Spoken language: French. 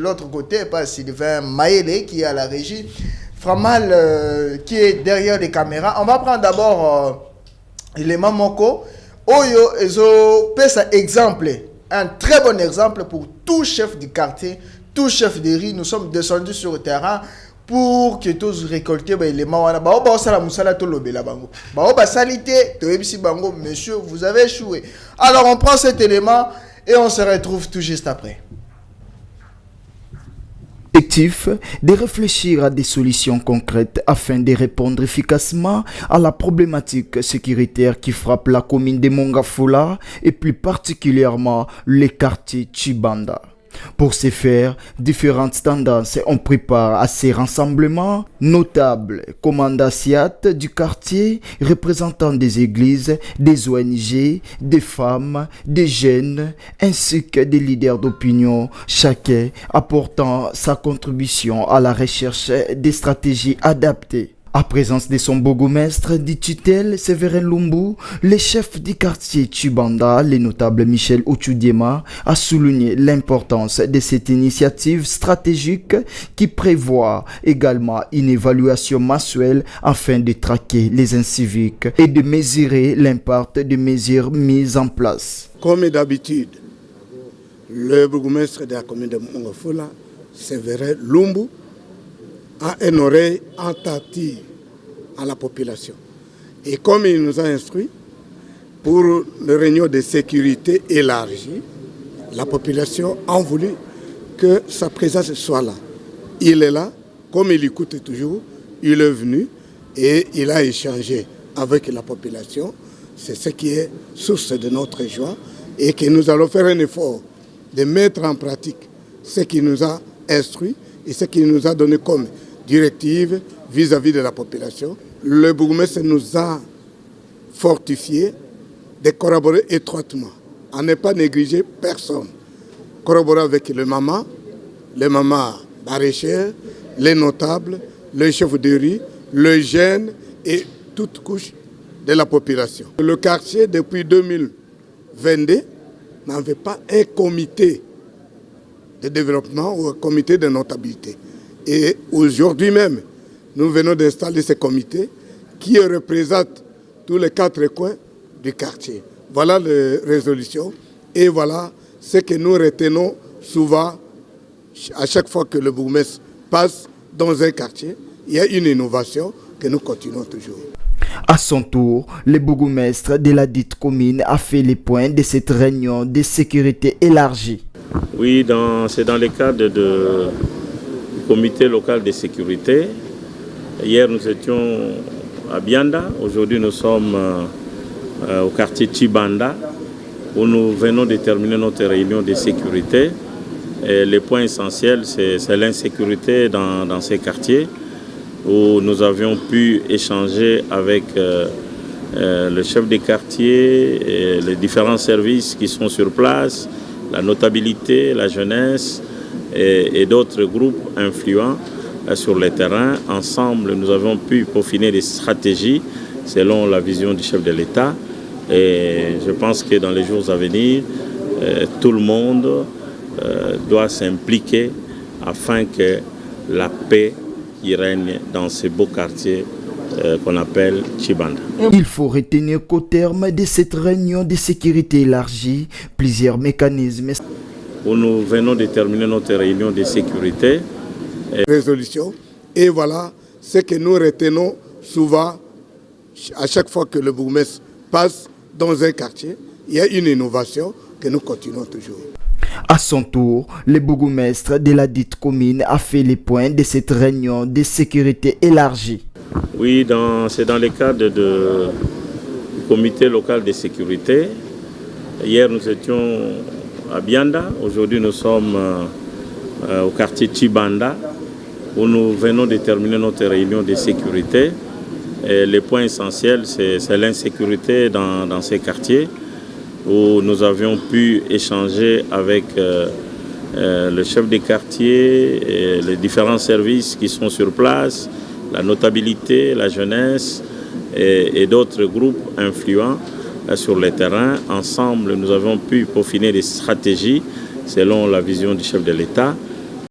l'autre côté par Sylvain Maëlé qui est à la régie, Framal qui est derrière les caméras. On va prendre d'abord l'élément Moko. Oyo ezo pesa exemple, un très bon exemple pour tout chef du quartier, tout chef de riz. Nous sommes descendus sur le terrain pour que tous récolter les éléments. Monsieur, vous avez échoué. Alors on prend cet élément et on se retrouve tout juste après. Objectif de réfléchir à des solutions concrètes afin de répondre efficacement à la problématique sécuritaire qui frappe la commune de Mongafula et plus particulièrement les quartiers Tshibanda. Pour ce faire, différentes tendances ont pris part à ces rassemblements, notables commandasiat du quartier, représentants des églises, des ONG, des femmes, des jeunes, ainsi que des leaders d'opinion, chacun apportant sa contribution à la recherche des stratégies adaptées. À présence de son bourgmestre dit tutelle Séverin Lumbu, le chef du quartier Tshibanda, le notable Michel Ochudiema, a souligné l'importance de cette initiative stratégique qui prévoit également une évaluation mensuelle afin de traquer les inciviques et de mesurer l'impact des mesures mises en place. Comme d'habitude, le bourgmestre de la commune de Mongafula, Séverin Lumbu, a une oreille attentive à la population. Et comme il nous a instruit, pour le réunion de sécurité élargie, la population a voulu que sa présence soit là. Il est là, comme il écoute toujours, il est venu et il a échangé avec la population. C'est ce qui est source de notre joie et que nous allons faire un effort de mettre en pratique ce qu'il nous a instruit et ce qu'il nous a donné comme directive vis-à-vis de la population. Le bourgmestre nous a fortifié de collaborer étroitement, à ne pas négliger personne. Collaborer avec les mamans maraîchères, les notables, les chefs de riz, les jeunes et toute couche de la population. Le quartier, depuis 2022, n'avait pas un comité de développement ou un comité de notabilité. Et aujourd'hui même, nous venons d'installer ce comité qui représente tous les 4 coins du quartier. Voilà les résolutions et voilà ce que nous retenons souvent à chaque fois que le bourgmestre passe dans un quartier. Il y a une innovation que nous continuons toujours. À son tour, le bourgmestre de la dite commune a fait les points de cette réunion de sécurité élargie. Oui, c'est dans le cadre du comité local de sécurité. Hier, nous étions à Bianda. Aujourd'hui, nous sommes au quartier Tshibanda où nous venons de terminer notre réunion de sécurité. Et le point essentiel, c'est l'insécurité dans ces quartiers où nous avions pu échanger avec le chef des quartiers et les différents services qui sont sur place, la notabilité, la jeunesse et d'autres groupes influents sur le terrain. Ensemble, nous avons pu peaufiner des stratégies selon la vision du chef de l'État. Et je pense que dans les jours à venir, tout le monde doit s'impliquer afin que la paix qui règne dans ces beaux quartiers qu'on appelle Tshibanda. Il faut retenir qu'au terme de cette réunion de sécurité élargie, plusieurs mécanismes où nous venons de terminer notre réunion de sécurité. Résolution. Et voilà ce que nous retenons souvent à chaque fois que le bourgmestre passe dans un quartier. Il y a une innovation que nous continuons toujours. À son tour, le bourgmestre de la dite commune a fait les points de cette réunion de sécurité élargie. Oui, c'est dans le cadre du comité local de sécurité. Hier, nous étions à Bianda. Aujourd'hui, nous sommes au quartier Tshibanda où nous venons de terminer notre réunion de sécurité. Et le point essentiel, c'est l'insécurité dans ces quartiers où nous avions pu échanger avec le chef des quartiers et les différents services qui sont sur place, la notabilité, la jeunesse et d'autres groupes influents sur le terrain. Ensemble, nous avons pu peaufiner des stratégies selon la vision du chef de l'État.